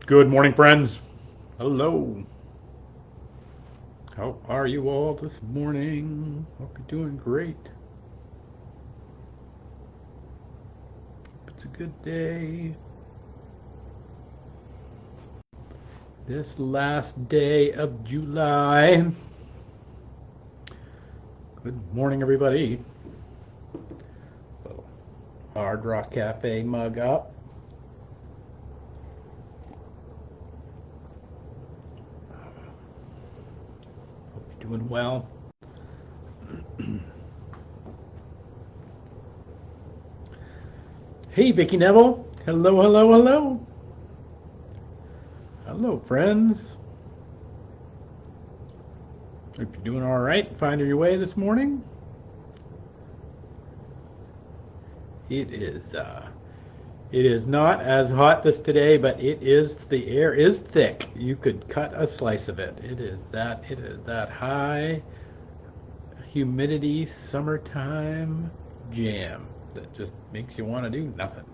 Good morning, friends. Hello. How are you all this morning? Hope you're doing great. It's a good day. This last day of July. Good morning, everybody. Little Hard Rock Cafe mug up. Doing well. Hey, Vicki Neville. Hello, hello, hello. Hello, friends. Hope you're doing all right. Finding your way this morning. It is not as hot this today, but the air is thick. You could cut a slice of it. It is that high humidity summertime jam that just makes you want to do nothing.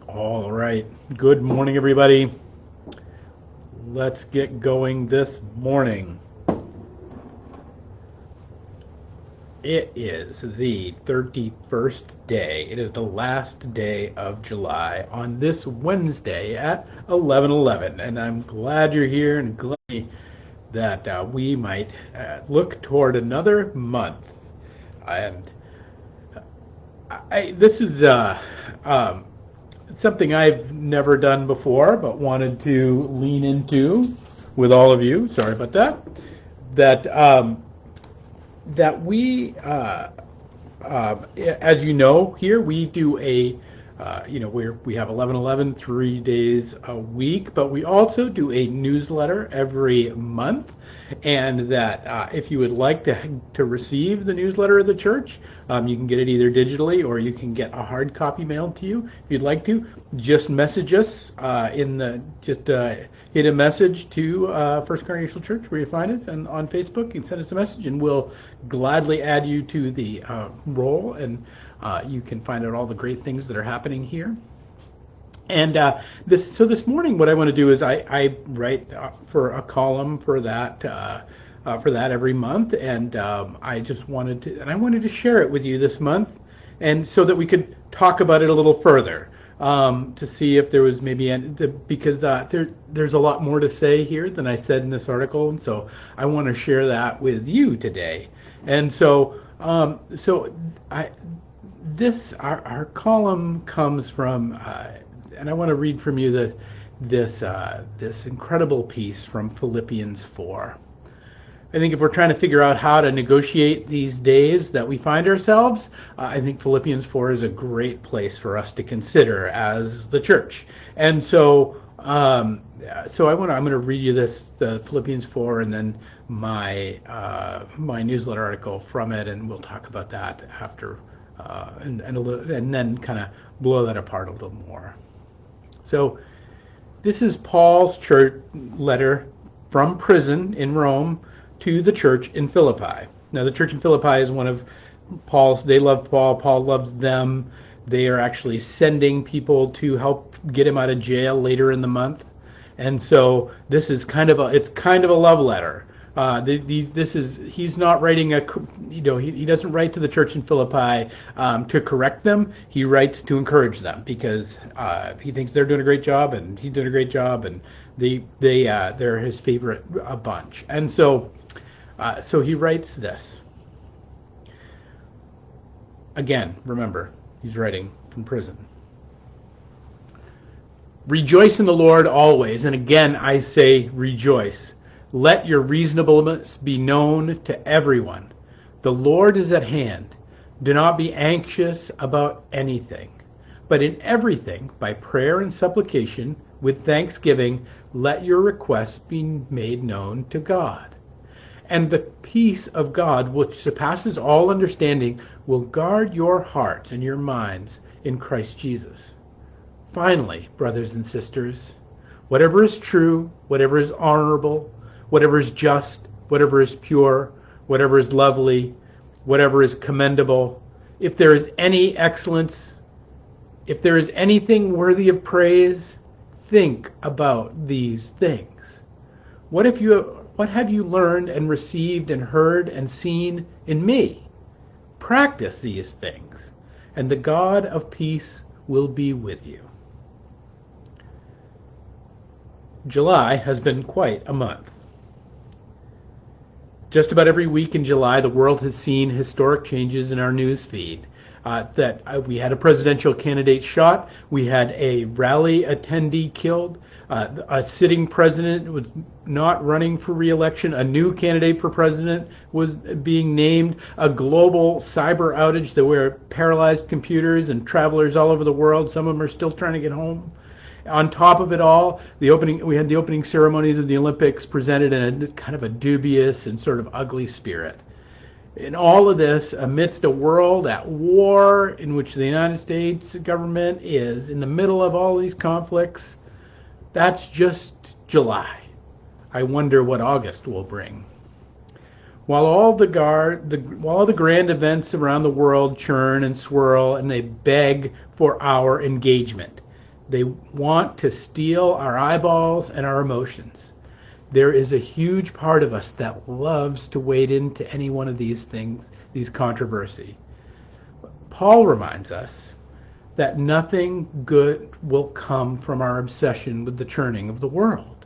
All right. Good morning, everybody. Let's get going this morning. It is the 31st day. It is the last day of July on this Wednesday at 11:11, and I'm glad you're here and glad that we might look toward another month. And this is something I've never done before, but wanted to lean into with all of you. Sorry about that. That we, as you know, here we do we have 11:11 3 days a week, but we also do a newsletter every month. And that if you would like to receive the newsletter of the church, you can get it either digitally or you can get a hard copy mailed to you. If you'd like to, just message us hit a message to First Congregational Church where you find us, and on Facebook you can send us a message, and we'll gladly add you to the roll, and you can find out all the great things that are happening here. And this morning, what I want to do is I write for a column for that every month, and I wanted to share it with you this month, and so that we could talk about it a little further, to see if there was because there's a lot more to say here than I said in this article, and so I want to share that with you today. And so our column comes from. And I want to read from you this incredible piece from Philippians 4. I think if we're trying to figure out how to negotiate these days that we find ourselves, I think Philippians 4 is a great place for us to consider as the church. And so, I'm going to read you the Philippians 4, and then my newsletter article from it, and we'll talk about that after, and then kind of blow that apart a little more. So this is Paul's church letter from prison in Rome to the church in Philippi. Now, the church in Philippi is one of Paul's. They love Paul. Paul loves them. They are actually sending people to help get him out of jail later in the month. And so this is kind of a love letter. He's not writing he doesn't write to the church in Philippi to correct them. He writes to encourage them because he thinks they're doing a great job and he's doing a great job, and they're his favorite bunch. And so he writes this. Again, remember, he's writing from prison. Rejoice in the Lord always, and again I say rejoice. Let your reasonableness be known to everyone. The Lord is at hand. Do not be anxious about anything, but in everything, by prayer and supplication, with thanksgiving, let your requests be made known to God. And the peace of God, which surpasses all understanding, will guard your hearts and your minds in Christ Jesus. Finally, brothers and sisters, whatever is true, whatever is honorable, whatever is just, whatever is pure, whatever is lovely, whatever is commendable, if there is any excellence, If there is anything worthy of praise, think about these things. What have you learned and received and heard and seen in me? Practice these things, and the God of peace will be with you. July has been quite a month. Just about every week in July, the world has seen historic changes in our news feed. We had a presidential candidate shot, we had a rally attendee killed, a sitting president was not running for re-election, a new candidate for president was being named, a global cyber outage that were paralyzed computers and travelers all over the world. Some of them are still trying to get home. On top of it all, we had the opening ceremonies of the Olympics presented in a kind of a dubious and sort of ugly spirit. In all of this, amidst a world at war in which the United States government is in the middle of all these conflicts, that's just July. I wonder what August will bring. While all the grand events around the world churn and swirl and they beg for our engagement, they want to steal our eyeballs and our emotions. There is a huge part of us that loves to wade into any one of these things, these controversy. Paul reminds us that nothing good will come from our obsession with the churning of the world.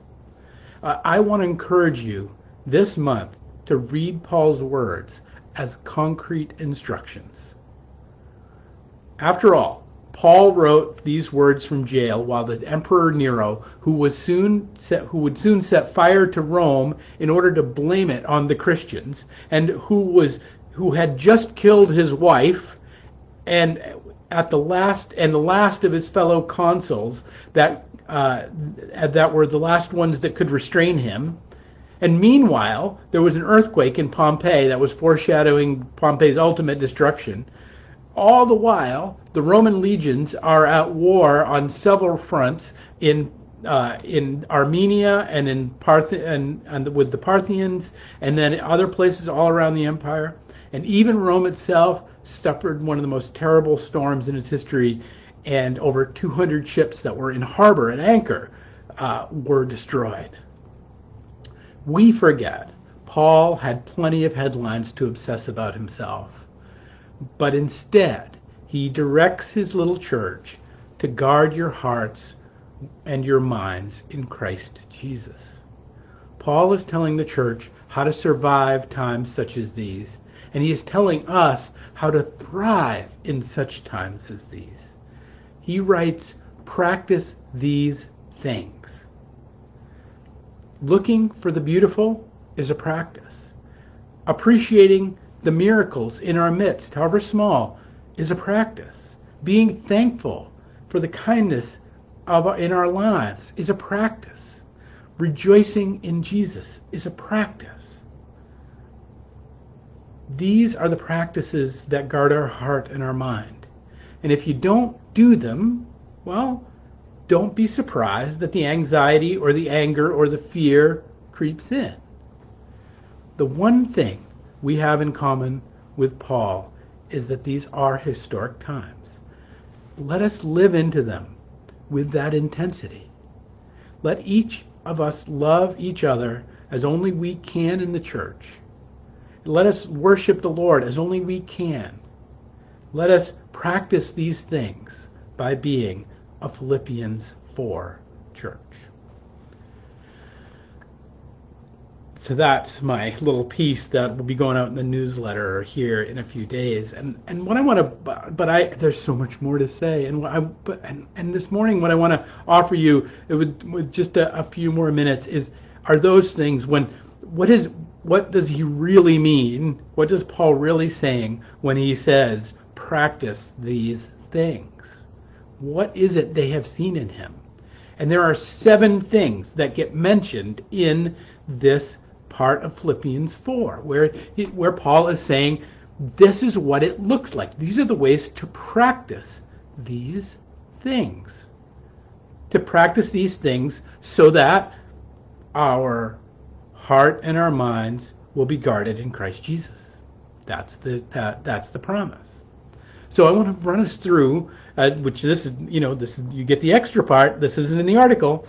I want to encourage you this month to read Paul's words as concrete instructions. After all, Paul wrote these words from jail while the Emperor Nero, who would soon set fire to Rome in order to blame it on the Christians, and who had just killed his wife, and the last of his fellow consuls that were the last ones that could restrain him. And meanwhile, there was an earthquake in Pompeii that was foreshadowing Pompeii's ultimate destruction. All the while, the Roman legions are at war on several fronts in Armenia and with the Parthians, and then other places all around the empire. And even Rome itself suffered one of the most terrible storms in its history, and over 200 ships that were in harbor at anchor were destroyed. We forget Paul had plenty of headlines to obsess about himself. But instead, he directs his little church to guard your hearts and your minds in Christ Jesus. Paul is telling the church how to survive times such as these, and he is telling us how to thrive in such times as these. He writes, practice these things. Looking for the beautiful is a practice. Appreciating the miracles in our midst, however small, is a practice. Being thankful for the kindness in our lives is a practice. Rejoicing in Jesus is a practice. These are the practices that guard our heart and our mind. And if you don't do them, well, don't be surprised that the anxiety or the anger or the fear creeps in. The one thing we have in common with Paul is that these are historic times. Let us live into them with that intensity. Let each of us love each other as only we can in the church. Let us worship the Lord as only we can. Let us practice these things by being a Philippians 4 church. So that's my little piece that will be going out in the newsletter here in a few days. And what I want to, there's so much more to say. And this morning, what I want to offer you, with just a few more minutes, are those things. What does he really mean? What does Paul really saying when he says practice these things? What is it they have seen in him? And there are 7 things that get mentioned in this part of Philippians 4, where Paul is saying, this is what it looks like. These are the ways to practice these things. To practice these things so that our heart and our minds will be guarded in Christ Jesus. That's the promise. So I want to run us through, which this is, this is, you get the extra part. This isn't in the article.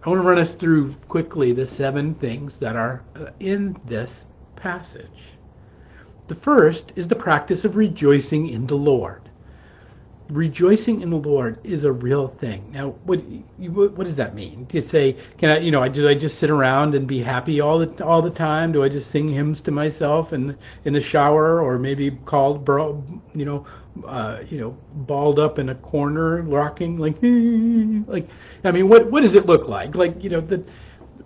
I want to run us through quickly the 7 things that are in this passage. The first is the practice of rejoicing in the Lord. Rejoicing in the Lord is a real thing. Now, what does that mean? Do you say, can I, do I just sit around and be happy all the time? Do I just sing hymns to myself in the shower, or maybe balled up in a corner, rocking like, I mean, what does it look like? Like, the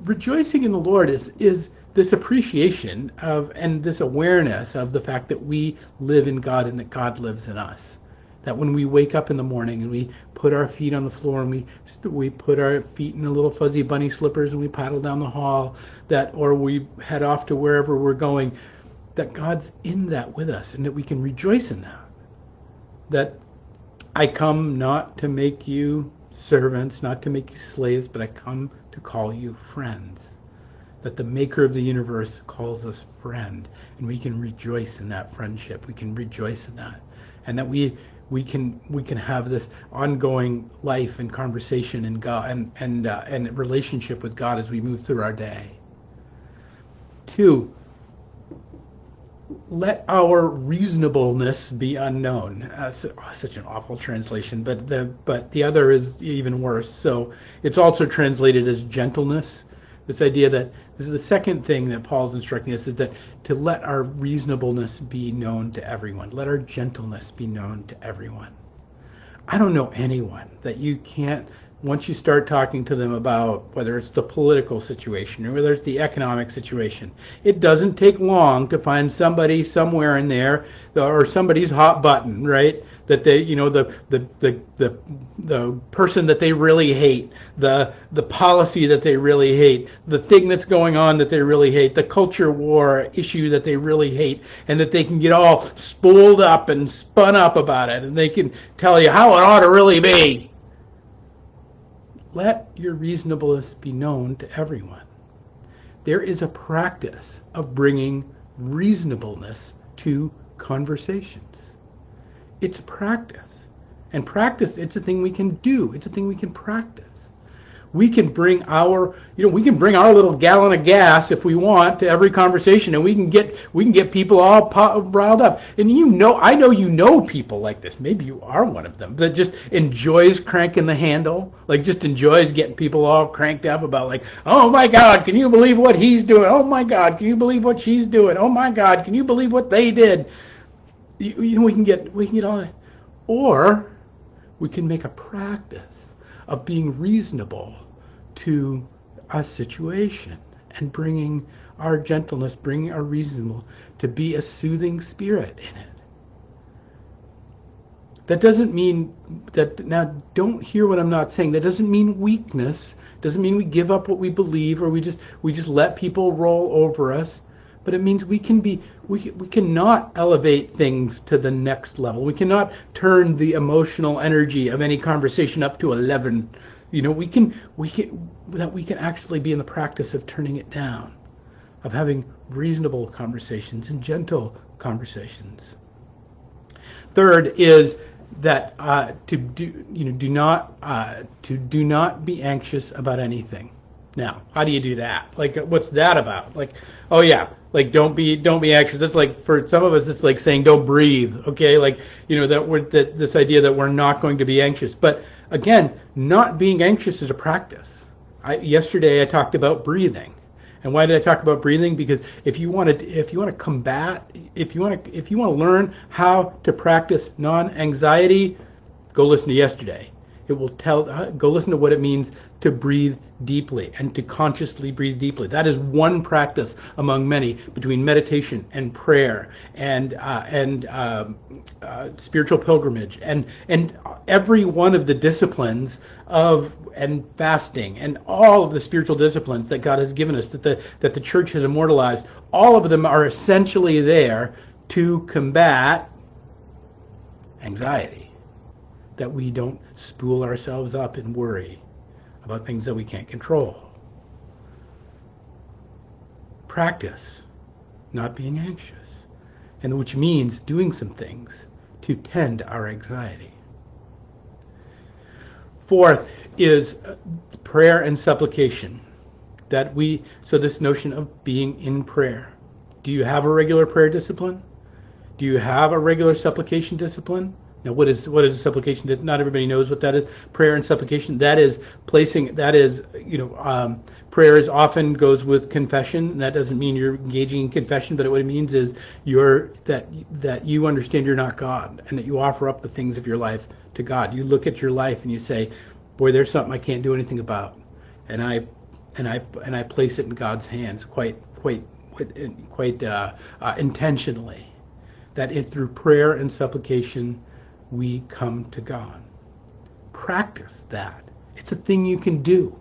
rejoicing in the Lord is this appreciation of and this awareness of the fact that we live in God and that God lives in us. That when we wake up in the morning and we put our feet on the floor and we put our feet in the little fuzzy bunny slippers and we paddle down the hall, or we head off to wherever we're going, that God's in that with us and that we can rejoice in that. That I come not to make you servants, not to make you slaves, but I come to call you friends. That the maker of the universe calls us friend, and we can rejoice in that friendship. We can rejoice in that. And that we can have this ongoing life and conversation in God and relationship with God as we move through our day. 2, let our reasonableness be unknown. Such an awful translation, but the other is even worse. So it's also translated as gentleness. This idea that this is the second thing that Paul's instructing us, is that to let our reasonableness be known to everyone. Let our gentleness be known to everyone. I don't know anyone that you can't, once you start talking to them about whether it's the political situation or whether it's the economic situation, it doesn't take long to find somebody somewhere in there, or somebody's hot button, right? That they, the person that they really hate, the policy that they really hate, the thing that's going on that they really hate, the culture war issue that they really hate, and that they can get all spooled up and spun up about it, and they can tell you how it ought to really be. Let your reasonableness be known to everyone. There is a practice of bringing reasonableness to conversations. It's a practice. And practice, it's a thing we can do. It's a thing we can practice. We can bring our little gallon of gas if we want to every conversation, and we can get people all riled up. And I know people like this. Maybe you are one of them that just enjoys cranking the handle, like just enjoys getting people all cranked up about, like, oh my God, can you believe what he's doing? Oh my God, can you believe what she's doing? Oh my God, can you believe what they did? We can get all that, or we can make a practice of being reasonable to a situation and bringing our gentleness, bringing our reasonable to be a soothing spirit in it. That doesn't mean that, now don't hear what I'm not saying, that doesn't mean weakness, doesn't mean we give up what we believe or we just let people roll over us, but it means we cannot elevate things to the next level. We cannot turn the emotional energy of any conversation up to 11. We can actually be in the practice of turning it down, of having reasonable conversations and gentle conversations. Third is that do not be anxious about anything. Now, how do you do that? Like, what's that about? Like, oh yeah, like don't be anxious. That's like, for some of us, it's like saying don't breathe. Okay, like this idea that we're not going to be anxious. But again, not being anxious is a practice. Yesterday I talked about breathing. And why did I talk about breathing? Because if you want to learn how to practice non-anxiety, go listen to yesterday. It will go listen to what it means to breathe deeply and to consciously breathe deeply. That is one practice among many between meditation and prayer and spiritual pilgrimage and every one of the disciplines and fasting and all of the spiritual disciplines that God has given us, that the church has immortalized. All of them are essentially there to combat anxiety, that we don't spool ourselves up and worry about things that we can't control. Practice not being anxious, and which means doing some things to tend our anxiety. Fourth is prayer and supplication. So this notion of being in prayer. Do you have a regular prayer discipline? Do you have a regular supplication discipline? Now, what is a supplication? Not everybody knows what that is. Prayer and supplication. That is prayer is often goes with confession. And that doesn't mean you're engaging in confession, but what it means is that you understand you're not God, and that you offer up the things of your life to God. You look at your life and you say, "Boy, there's something I can't do anything about," and I place it in God's hands quite intentionally. That through prayer and supplication we come to God. Practice that. It's a thing you can do.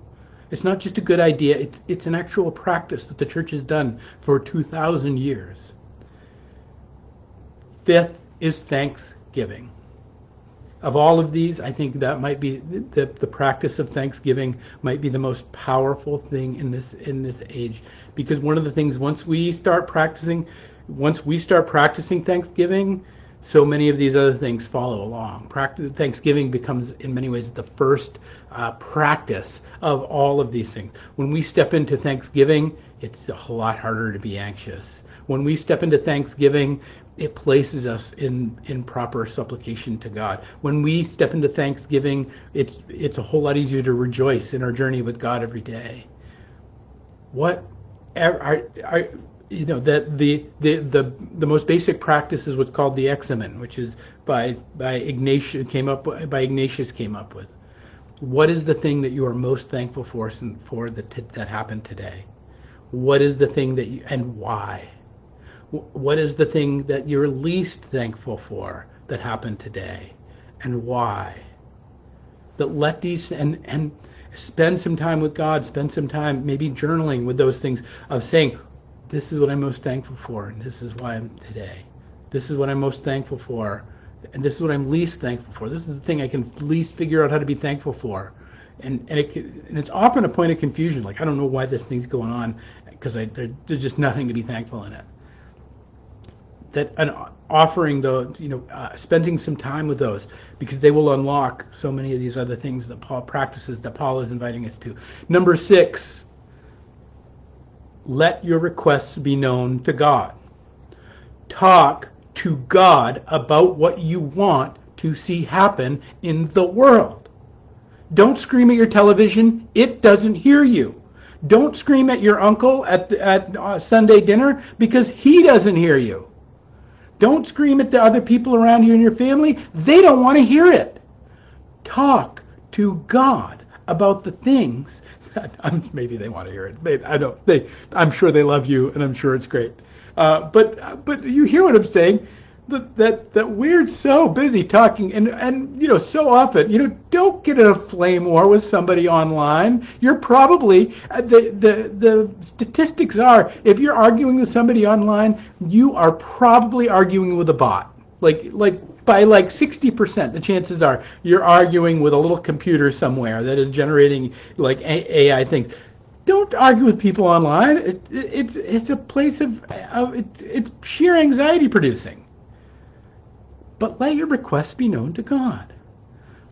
It's not just a good idea. It's an actual practice that the church has done for 2,000 years. Fifth is thanksgiving. Of all of these, I think that might be the practice of thanksgiving might be the most powerful thing in this age, because one of the things once we start practicing thanksgiving, so many of these other things follow along. Thanksgiving becomes, in many ways, the first practice of all of these things. When we step into Thanksgiving, it's a whole lot harder to be anxious. When we step into Thanksgiving, it places us in proper supplication to God. When we step into Thanksgiving, it's a whole lot easier to rejoice in our journey with God every day. The most basic practice is what's called the examen, which is by Ignatius came up with. What is the thing that you are most thankful for that happened today? What is the thing and why? What is the thing that you're least thankful for that happened today, and why? That let these and spend some time with God. Spend some time maybe journaling with those things of saying, this is what I'm most thankful for, and this is why I'm today. This is what I'm most thankful for, and this is what I'm least thankful for. This is the thing I can least figure out how to be thankful for. And it's often a point of confusion. Like, I don't know why this thing's going on, because there's just nothing to be thankful in it. Offering spending some time with those, because they will unlock so many of these other things that Paul is inviting us to. Number 6, let your requests be known to God. Talk to God about what you want to see happen in the world. Don't scream at your television. It doesn't hear you. Don't scream at your uncle at Sunday dinner, because he doesn't hear you. Don't scream at the other people around you in your family. They don't want to hear it. Talk to God about the things that maybe they want to hear it. I'm sure they love you, and I'm sure it's great. But you hear what I'm saying? That we're so busy talking, and so often, don't get in a flame war with somebody online. You're probably the statistics are, if you're arguing with somebody online, you are probably arguing with a bot. Like by 60%, the chances are you're arguing with a little computer somewhere that is generating AI things. Don't argue with people online. It's a place of it's sheer anxiety producing. But let your requests be known to God.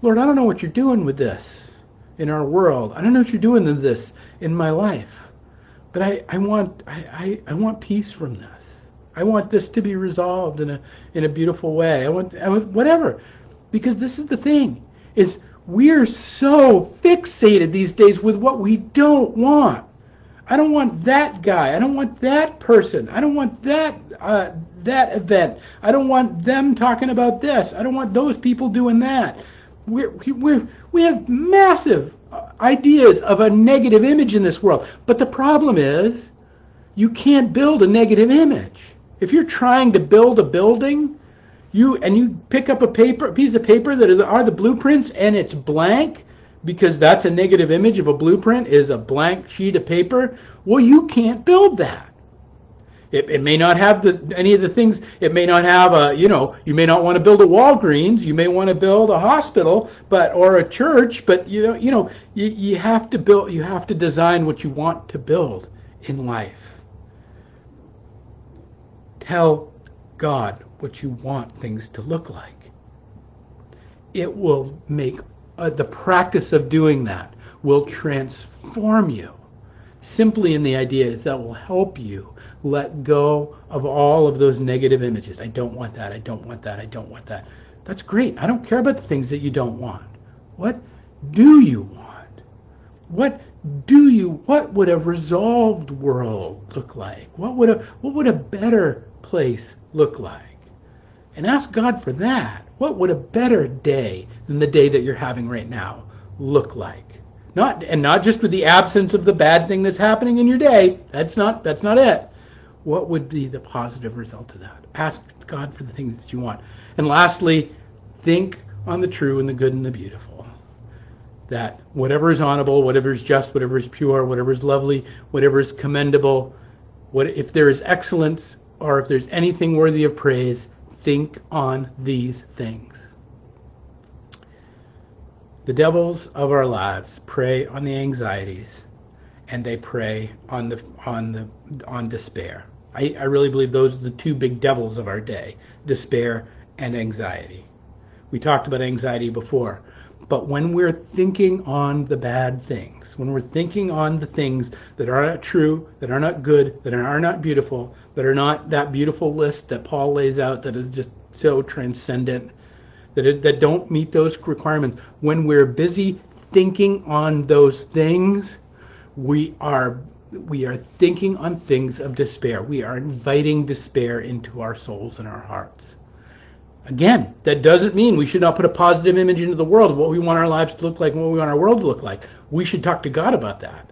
Lord, I don't know what you're doing with this in our world. I don't know what you're doing with this in my life. But I want peace from this. I want this to be resolved in a beautiful way. I want whatever. Because this is the thing, is we're so fixated these days with what we don't want. I don't want that guy. I don't want that person. I don't want that event. I don't want them talking about this. I don't want those people doing that. We have massive ideas of a negative image in this world. But the problem is, you can't build a negative image. If you're trying to build a building, you pick up a piece of paper that are the blueprints, and it's blank, because that's a negative image of a blueprint, is a blank sheet of paper. Well, you can't build that. It may not have any of the things. It may not have you may not want to build a Walgreens. You may want to build a hospital, or a church. But you have to build. You have to design what you want to build in life. Tell God what you want things to look like. it will make the practice of doing that will transform you. Simply in the idea is that will help you let go of all of those negative images. I don't want that. I don't want that. I don't want that. That's great. I don't care about the things that you don't want. What do you want? What would a resolved world look like? What would a better place look like? And ask God for that. What would a better day than the day that you're having right now look like? Not just with the absence of the bad thing that's happening in your day. That's not it. What would be the positive result of that? Ask God for the things that you want. And lastly, think on the true and the good and the beautiful. That whatever is honorable, whatever is just, whatever is pure, whatever is lovely, whatever is commendable, if there is excellence or if there's anything worthy of praise, think on these things. The devils of our lives prey on the anxieties, and they prey on despair. I really believe those are the two big devils of our day: despair and anxiety. We talked about anxiety before, but when we're thinking on the bad things, when we're thinking on the things that are not true, that are not good, that are not beautiful, that are not that beautiful list that Paul lays out that is just so transcendent, that don't meet those requirements. When we're busy thinking on those things, we are thinking on things of despair. We are inviting despair into our souls and our hearts. Again, that doesn't mean we should not put a positive image into the world of what we want our lives to look like and what we want our world to look like. We should talk to God about that.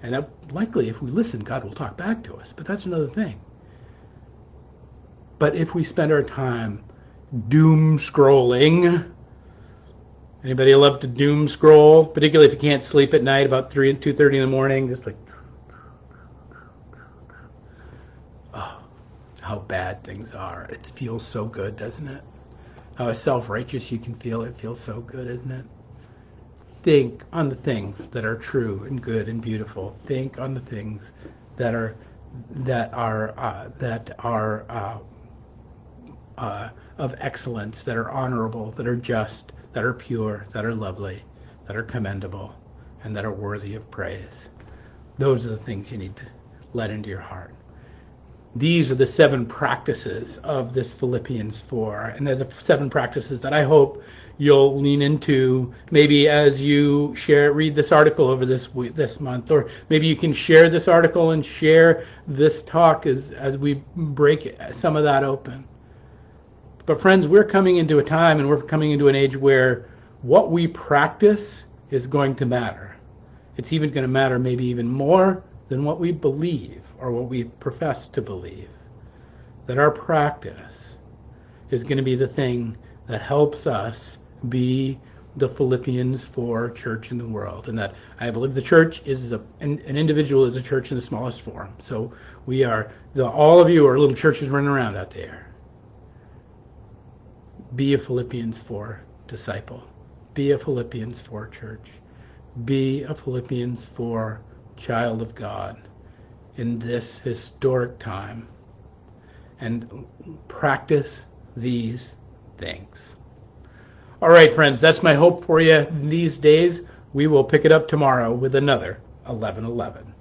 And that, likely, if we listen, God will talk back to us. But that's another thing. But if we spend our time doom scrolling. Anybody love to doom scroll? Particularly if you can't sleep at night about 2:30 in the morning, just like, oh, how bad things are. It feels so good, doesn't it? How self-righteous you can feel. It feels so good, isn't it? Think on the things that are true and good and beautiful. Think on the things that are of excellence, that are honorable, that are just, that are pure, that are lovely, that are commendable, and that are worthy of praise. Those are the things you need to let into your heart. These are the 7 practices of this Philippians 4, and they're the 7 practices that I hope you'll lean into maybe as you read this article over this month, or maybe you can share this article and share this talk as we break some of that open. But friends, we're coming into a time and we're coming into an age where what we practice is going to matter. It's even going to matter maybe even more than what we believe or what we profess to believe. That our practice is going to be the thing that helps us be the Philippians 4 church in the world. And that I believe the church is an individual is a church in the smallest form. So we are, all of you are little churches running around out there. Be a Philippians 4 disciple. Be a Philippians 4 church. Be a Philippians 4 child of God in this historic time. And practice these things. All right, friends, that's my hope for you these days. We will pick it up tomorrow with another 11:11.